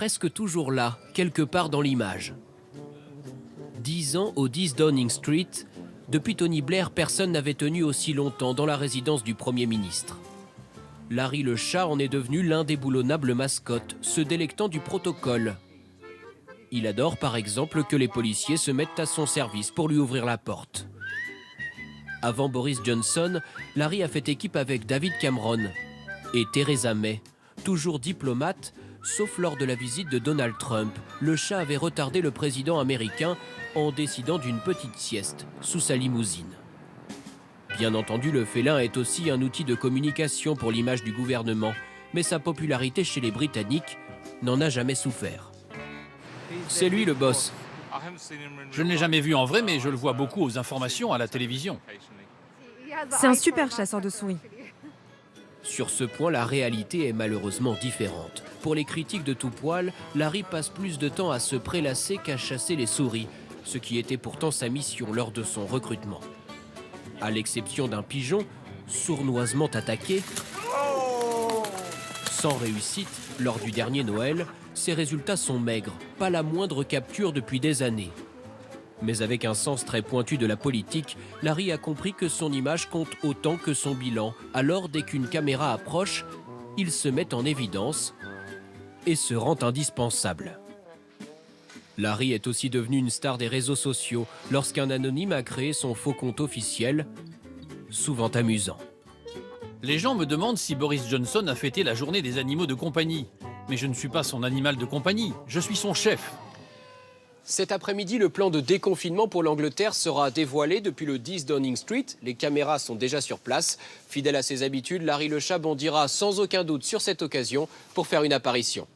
Presque toujours là, quelque part dans l'image. 10 ans au 10 Downing Street, depuis Tony Blair, personne n'avait tenu aussi longtemps dans la résidence du Premier ministre. Larry le chat en est devenu l'indéboulonnable mascotte, se délectant du protocole. Il adore par exemple que les policiers se mettent à son service pour lui ouvrir la porte. Avant Boris Johnson, Larry a fait équipe avec David Cameron et Theresa May. Toujours diplomate, sauf lors de la visite de Donald Trump, le chat avait retardé le président américain en décidant d'une petite sieste sous sa limousine. Bien entendu, le félin est aussi un outil de communication pour l'image du gouvernement, mais sa popularité chez les Britanniques n'en a jamais souffert. C'est lui le boss. Je ne l'ai jamais vu en vrai, mais je le vois beaucoup aux informations à la télévision. C'est un super chasseur de souris. Sur ce point, la réalité est malheureusement différente. Pour les critiques de tout poil, Larry passe plus de temps à se prélasser qu'à chasser les souris, ce qui était pourtant sa mission lors de son recrutement. À l'exception d'un pigeon, sournoisement attaqué, sans réussite lors du dernier Noël, ses résultats sont maigres, pas la moindre capture depuis des années. Mais avec un sens très pointu de la politique, Larry a compris que son image compte autant que son bilan. Alors, dès qu'une caméra approche, il se met en évidence et se rend indispensable. Larry est aussi devenu une star des réseaux sociaux lorsqu'un anonyme a créé son faux compte officiel, souvent amusant. Les gens me demandent si Boris Johnson a fêté la journée des animaux de compagnie. Mais je ne suis pas son animal de compagnie, je suis son chef. Cet après-midi, le plan de déconfinement pour l'Angleterre sera dévoilé depuis le 10 Downing Street. Les caméras sont déjà sur place. Fidèle à ses habitudes, Larry le chat bondira sans aucun doute sur cette occasion pour faire une apparition.